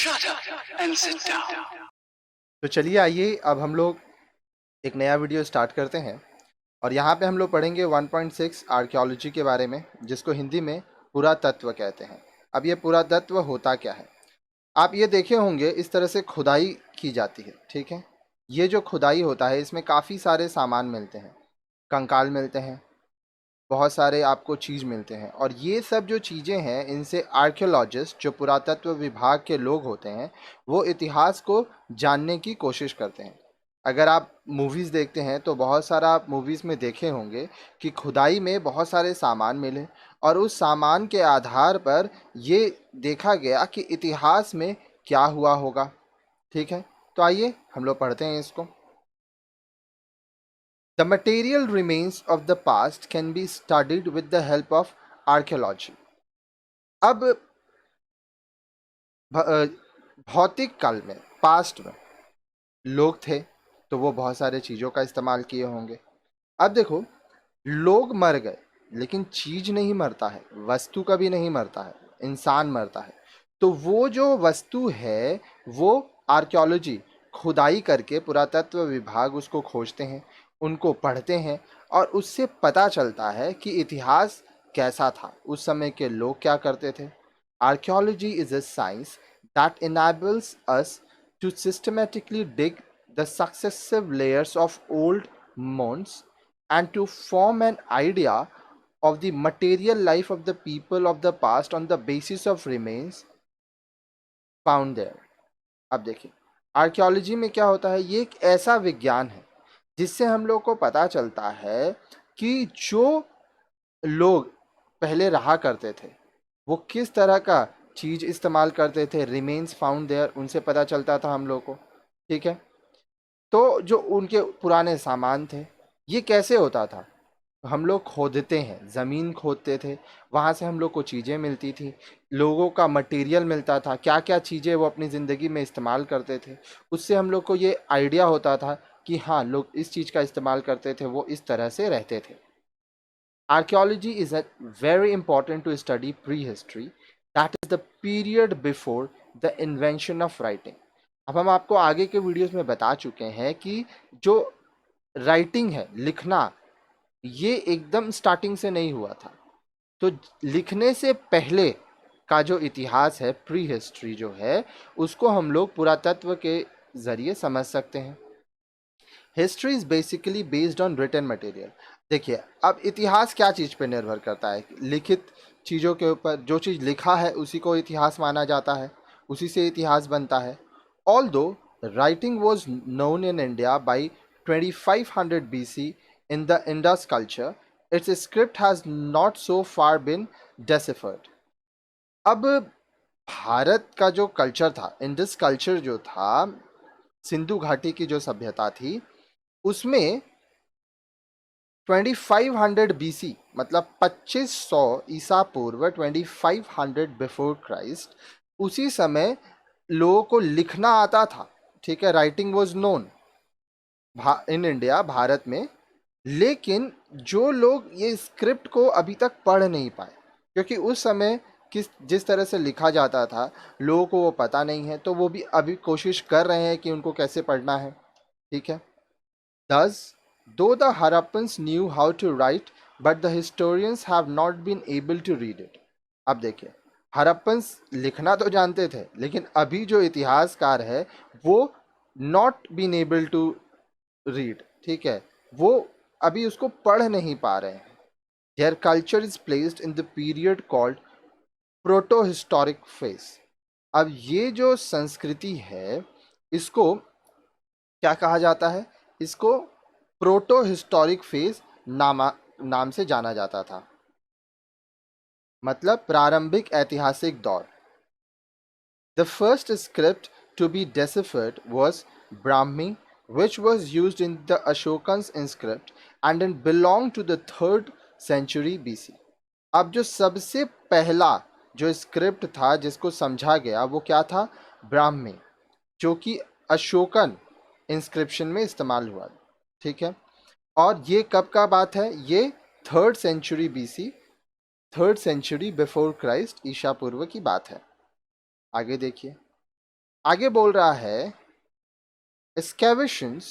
Shut up and sit down. तो चलिए आइए अब हम लोग एक नया वीडियो स्टार्ट करते हैं और यहाँ पे हम लोग पढ़ेंगे 1.6 आर्कियोलॉजी के बारे में, जिसको हिंदी में पुरातत्व कहते हैं। अब ये पुरातत्व होता क्या है? आप ये देखे होंगे इस तरह से खुदाई की जाती है, ठीक है। ये जो खुदाई होता है इसमें काफ़ी सारे सामान मिलते हैं, कंकाल मिलते हैं, बहुत सारे आपको चीज़ मिलते हैं, और ये सब जो चीज़ें हैं इनसे आर्कियोलॉजिस्ट जो पुरातत्व विभाग के लोग होते हैं वो इतिहास को जानने की कोशिश करते हैं। अगर आप मूवीज़ देखते हैं तो बहुत सारा आप मूवीज़ में देखे होंगे कि खुदाई में बहुत सारे सामान मिले और उस सामान के आधार पर ये देखा गया कि इतिहास में क्या हुआ होगा, ठीक है। तो आइए हम लोग पढ़ते हैं इसको। The material remains of the past can be studied with the help of archaeology. अब भौतिक काल में, पास्ट में लोग थे तो वो बहुत सारे चीज़ों का इस्तेमाल किए होंगे। अब देखो, लोग मर गए लेकिन चीज नहीं मरता है, वस्तु कभी नहीं मरता है, इंसान मरता है। तो वो जो वस्तु है वो आर्कियोलॉजी खुदाई करके पुरातत्व विभाग उसको खोजते हैं, उनको पढ़ते हैं और उससे पता चलता है कि इतिहास कैसा था, उस समय के लोग क्या करते थे। Archaeology is a science that enables us to systematically dig the successive layers of old mounds and to form an idea of the material life of the people of the past on the basis of remains found there. अब देखिए, archaeology में क्या होता है, ये एक ऐसा विज्ञान है जिससे हम लोग को पता चलता है कि जो लोग पहले रहा करते थे वो किस तरह का चीज इस्तेमाल करते थे। रिमेन्स फाउंड देयर, उनसे पता चलता था हम लोग को, ठीक है। तो जो उनके पुराने सामान थे ये कैसे होता था, हम लोग खोदते हैं, ज़मीन खोदते थे, वहाँ से हम लोग को चीज़ें मिलती थी, लोगों का मटेरियल मिलता था, क्या क्या चीज़ें वो अपनी ज़िंदगी में इस्तेमाल करते थे। उससे हम लोग को ये आइडिया होता था कि हाँ, लोग इस चीज़ का इस्तेमाल करते थे, वो इस तरह से रहते थे। Archaeology is very important to study prehistory, that is the period before the invention of writing. अब हम आपको आगे के वीडियोस में बता चुके हैं कि जो राइटिंग है, लिखना, ये एकदम स्टार्टिंग से नहीं हुआ था। तो लिखने से पहले का जो इतिहास है, प्री हिस्ट्री जो है, उसको हम लोग पुरातत्व के ज़रिए समझ सकते हैं। History is basically based on written material. देखिए, अब इतिहास क्या चीज़ पे निर्भर करता है, लिखित चीज़ों के ऊपर। जो चीज़ लिखा है उसी को इतिहास माना जाता है, उसी से इतिहास बनता है। Although writing was known in India by 2500 BC in the Indus culture, its script has not so far been deciphered. अब भारत का जो कल्चर था, इंडस कल्चर जो था, सिंधु घाटी की जो सभ्यता थी, उसमें 2500 BC मतलब 2500 ईसा पूर्व, 2500 बिफोर क्राइस्ट, उसी समय लोगों को लिखना आता था, ठीक है। Writing was known in India, Bharat में। लेकिन जो लोग ये स्क्रिप्ट को अभी तक पढ़ नहीं पाए, क्योंकि उस समय जिस तरह से लिखा जाता था लोगों को वो पता नहीं है, तो वो भी अभी कोशिश कर रहे हैं कि उनको कैसे पढ़ना है, ठीक है। Thus, though the Harappans knew how to write, but the historians have not been able to read it. अब देखिए, हरप्पन्स लिखना तो जानते थे लेकिन अभी जो इतिहासकार है वो not been able to read, ठीक है, वो अभी उसको पढ़ नहीं पा रहे हैं। Their culture is placed in the period called proto historic phase. अब ये जो संस्कृति है इसको क्या कहा जाता है, इसको प्रोटो हिस्टोरिक फेज नाम से जाना जाता था, मतलब प्रारंभिक ऐतिहासिक दौर। The first script to be deciphered was Brahmi, which was used in the Ashokan's inscript and it belonged to the 3rd century BC. अब जो सबसे पहला जो स्क्रिप्ट था जिसको समझा गया वो क्या था, ब्राह्मी, जो कि अशोकन इंस्क्रिप्शन में इस्तेमाल हुआ, ठीक है। और ये कब का बात है, ये 3rd century BC, 3rd century before Christ, ईशा पूर्व की बात है। आगे देखिए, आगे बोल रहा है excavations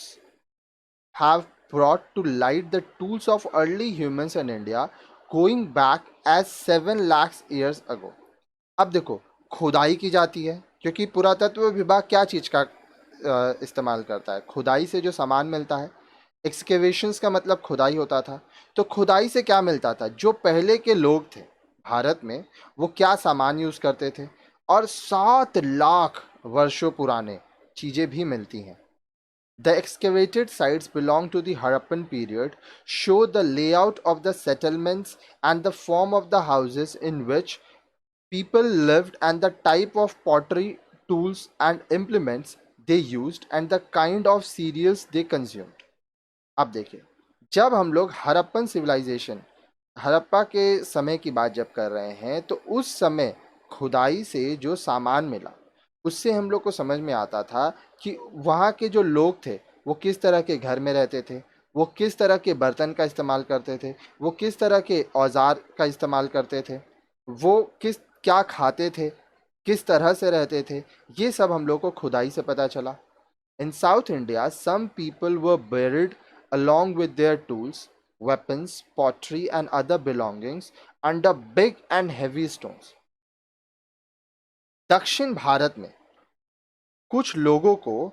have brought to light the tools of early humans in India going back as 7 lakhs years ago. अब देखो, खुदाई की जाती है क्योंकि पुरातत्व विभाग क्या चीज का इस्तेमाल करता है? खुदाई से जो सामान मिलता है। एक्सकेवेशंस का मतलब खुदाई होता था। तो खुदाई से क्या मिलता था? जो पहले के लोग थे भारत में, वो क्या सामान यूज करते थे, और 7 लाख वर्षों पुराने चीजें भी मिलती हैं। The excavated sites belong to the Harappan period, show the layout of the settlements and the form of the houses in which people lived and the type of pottery, tools and implements they used and the kind of cereals they consumed. अब देखिए, जब हम लोग Harappan civilisation, Harappa के समय की बात जब कर रहे हैं, तो उस समय खुदाई से जो सामान मिला, उससे हम लोग को समझ में आता था कि वहाँ के जो लोग थे वो किस तरह के घर में रहते थे, वो किस तरह के बर्तन का इस्तेमाल करते थे, वो किस तरह के औजार का इस्तेमाल करते थे, वो किस क्या खाते थे, किस तरह से रहते थे। ये सब हम लोग को खुदाई से पता चला। In South India, some people were buried along with their tools, weapons, pottery, and other belongings under big and heavy stones. दक्षिण भारत में कुछ लोगों को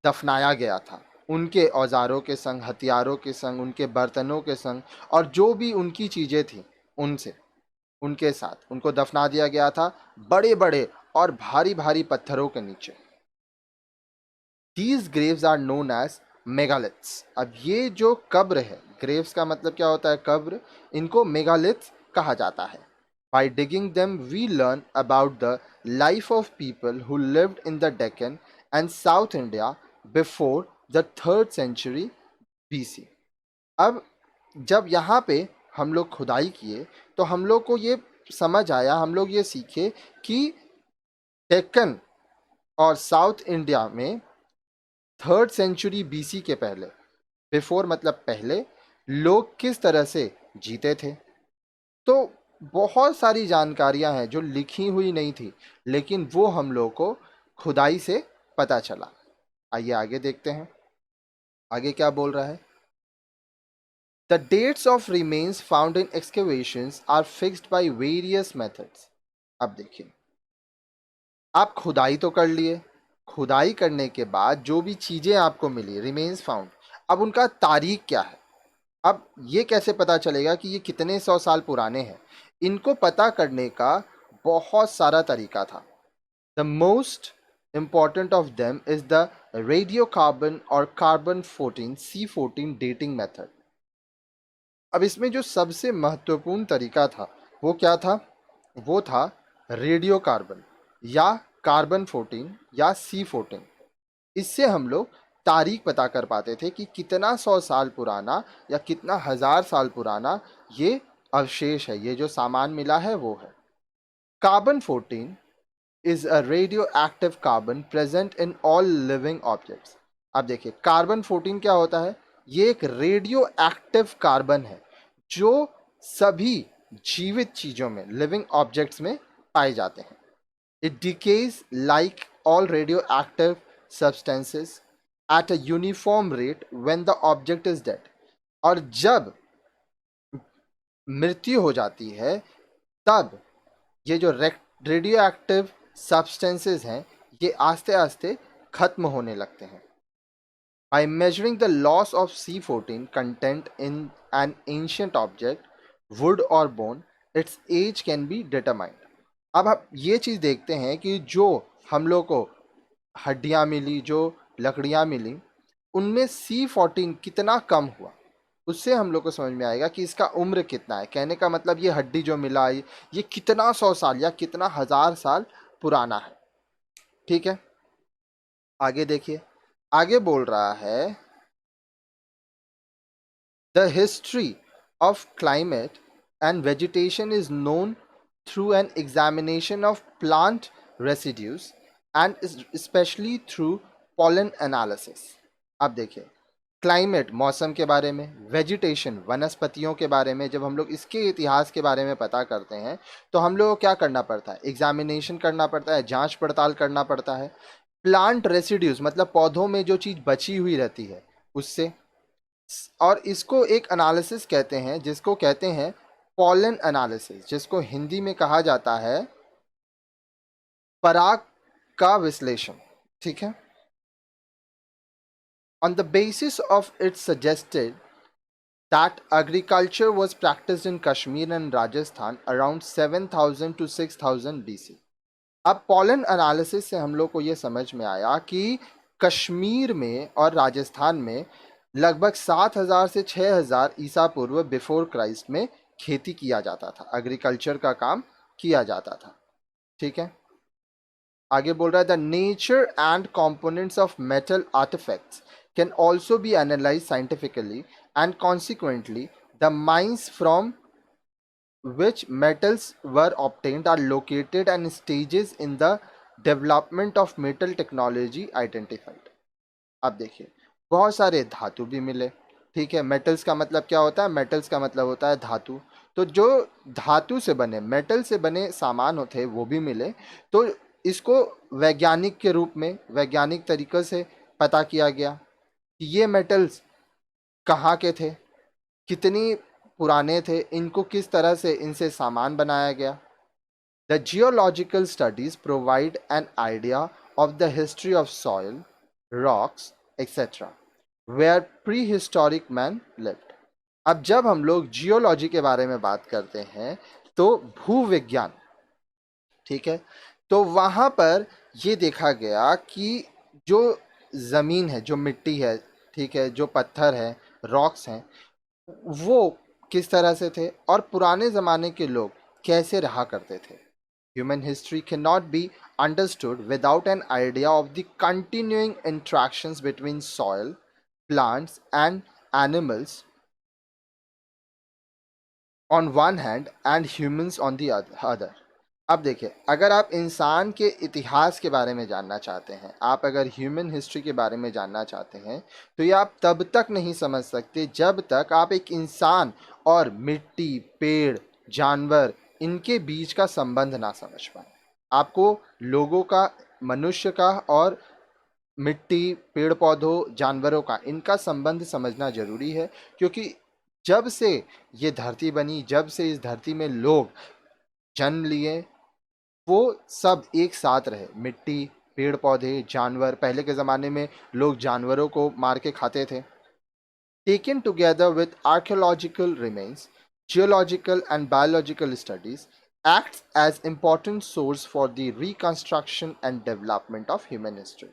दफनाया गया था, उनके औजारों के संग, हथियारों के संग, उनके बर्तनों के संग, और जो भी उनकी चीजें थी उनसे, उनके साथ उनको दफना दिया गया था बड़े बड़े और भारी भारी पत्थरों के नीचे। These graves are known as megaliths. अब ये जो कब्र है, ग्रेव्स का मतलब क्या होता है? कब्र। इनको मेगालिथ्स कहा जाता है। By digging them, we learn about the life of people who lived in the Deccan and South India before the 3rd century BC. अब जब यहाँ पे हम लोग खुदाई किए तो हम लोग को ये समझ आया, हम लोग ये सीखे कि डेक्कन और साउथ इंडिया में 3rd सेंचुरी बीसी के पहले, बिफोर मतलब पहले, लोग किस तरह से जीते थे। तो बहुत सारी जानकारियां हैं जो लिखी हुई नहीं थी, लेकिन वो हम लोग को खुदाई से पता चला। आइए आगे देखते हैं, आगे क्या बोल रहा है। The dates of remains found in excavations are fixed by various methods. अब देखिए, आप खुदाई तो कर लिए, खुदाई करने के बाद जो भी चीजें आपको मिली, रिमेन्स फाउंड, अब उनका तारीख क्या है? अब ये कैसे पता चलेगा कि ये कितने 100 साल पुराने हैं? इनको पता करने का बहुत सारा तरीका था। The most important of them is the radiocarbon or carbon 14 C14 dating method. अब इसमें जो सबसे महत्वपूर्ण तरीका था वो क्या था? वो था रेडियो कार्बन या कार्बन 14 या C14। इससे हम लोग तारीख पता कर पाते थे कि कितना 100 साल पुराना या कितना 1000 साल पुराना ये अवशेष है, ये जो सामान मिला है वो है। Carbon 14 is a radioactive carbon present in all living objects. अब देखिए, कार्बन 14 क्या होता है? ये एक रेडियो एक्टिव कार्बन है जो सभी जीवित चीजों में, लिविंग ऑब्जेक्ट्स में पाए जाते हैं। It decays like all radio active substances at a uniform rate when the object is dead. और जब मृत्यु हो जाती है तब ये जो रेडियो एक्टिव सब्सटेंसेस हैं ये आस्ते आस्ते खत्म होने लगते हैं। By measuring the loss of C14 content in an ancient object, wood or bone, its age can be determined. अब हम ये चीज़ देखते हैं कि जो हम लोग को हड्डियाँ मिली, जो लकड़ियाँ मिली, उनमें C14 कितना कम हुआ, उससे हम लोग को समझ में आएगा कि इसका उम्र कितना है। कहने का मतलब ये हड्डी जो मिला ये कितना 100 साल या कितना 1000 साल पुराना है। ठीक है, आगे देखिए, आगे बोल रहा है the history of climate and vegetation is known through an examination of plant residues and specially through pollen analysis. अब देखिए, क्लाइमेट मौसम के बारे में, वेजिटेशन वनस्पतियों के बारे में, जब हम लोग इसके इतिहास के बारे में पता करते हैं तो हम लोग को क्या करना पड़ता है? एग्जामिनेशन करना पड़ता है, जांच पड़ताल करना पड़ता है। प्लांट रेसिड्यूज मतलब पौधों में जो चीज बची हुई रहती है उससे, और इसको एक एनालिसिस कहते हैं जिसको कहते हैं पॉलन एनालिसिस, जिसको हिंदी में कहा जाता है पराग का विश्लेषण। ठीक है। On the basis of it suggested that agriculture was practiced in Kashmir and Rajasthan around 7000 to 6000 BC। अब पॉलन एनालिसिस से हम लोग को ये समझ में आया कि कश्मीर में और राजस्थान में लगभग 7000 से 6000 ईसा पूर्व बिफोर क्राइस्ट में खेती किया जाता था, एग्रीकल्चर का काम किया जाता था। ठीक है। आगे बोल रहा है the nature and components of metal artifacts can also be analyse scientifically and consequently the mines from which metals were obtained are located and stages in the development of metal technology identified। अब देखिए बहुत सारे धातु भी मिले। ठीक है। Metals का मतलब क्या होता है? मेटल्स का मतलब होता है धातु। तो जो धातु से बने, मेटल से बने सामान होते हैं वो भी मिले। तो इसको वैज्ञानिक के रूप में, वैज्ञानिक तरीके से पता किया गया कि ये मेटल्स कहाँ के थे, कितनी पुराने थे, इनको किस तरह से इनसे सामान बनाया गया। The geological studies provide an idea of the history of soil, rocks etcetera where prehistoric man lived. अब जब हम लोग जियोलॉजी के बारे में बात करते हैं तो भूविज्ञान, ठीक है, तो वहां पर ये देखा गया कि जो जमीन है, जो मिट्टी है, ठीक है, जो पत्थर है, रॉक्स हैं, वो किस तरह से थे और पुराने ज़माने के लोग कैसे रहा करते थे। Human history can not be understood without an idea of the continuing interactions between soil, plants and animals on one hand and humans on the other. अब देखिए, अगर आप इंसान के इतिहास के बारे में जानना चाहते हैं, आप अगर ह्यूमन हिस्ट्री के बारे में जानना चाहते हैं, तो ये आप तब तक नहीं समझ सकते जब तक आप एक इंसान और मिट्टी, पेड़, जानवर, इनके बीच का संबंध ना समझ पाए। आपको लोगों का, मनुष्य का और मिट्टी, पेड़ पौधों, जानवरों का, इनका संबंध समझना जरूरी है। क्योंकि जब से ये धरती बनी, जब से इस धरती में लोग जन्म लिए, वो सब एक साथ रहे। मिट्टी, पेड़ पौधे, जानवर, पहले के ज़माने में लोग जानवरों को मार के खाते थे। Taken together with archaeological remains, geological and biological studies acts as important source for the reconstruction and development of human history।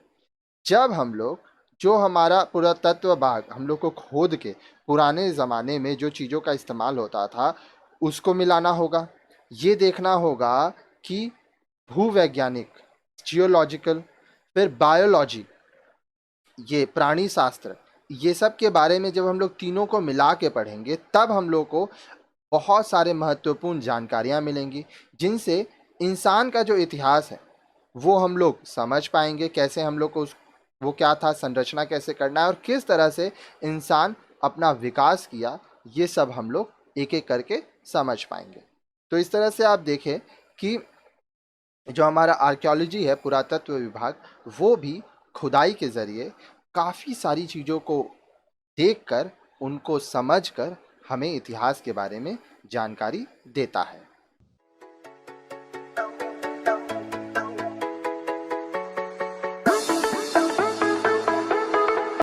जब हम लोग, जो हमारा पुरातत्व भाग, हम लोग को खोद के पुराने ज़माने में जो चीज़ों का इस्तेमाल होता था उसको मिलाना होगा। ये देखना होगा कि भूवैज्ञानिक, जियोलॉजिकल, फिर बायोलॉजी, ये प्राणी शास्त्र, ये सब के बारे में जब हम लोग तीनों को मिला के पढ़ेंगे तब हम लोग को बहुत सारे महत्वपूर्ण जानकारियाँ मिलेंगी, जिनसे इंसान का जो इतिहास है वो हम लोग समझ पाएंगे। कैसे हम लोग को वो क्या था, संरचना कैसे करना है और किस तरह से इंसान अपना विकास किया, ये सब हम लोग एक एक करके समझ पाएंगे। तो इस तरह से आप देखें कि जो हमारा आर्कियोलॉजी है, पुरातत्व विभाग, वो भी खुदाई के ज़रिए काफ़ी सारी चीज़ों को देखकर, उनको समझकर हमें इतिहास के बारे में जानकारी देता है।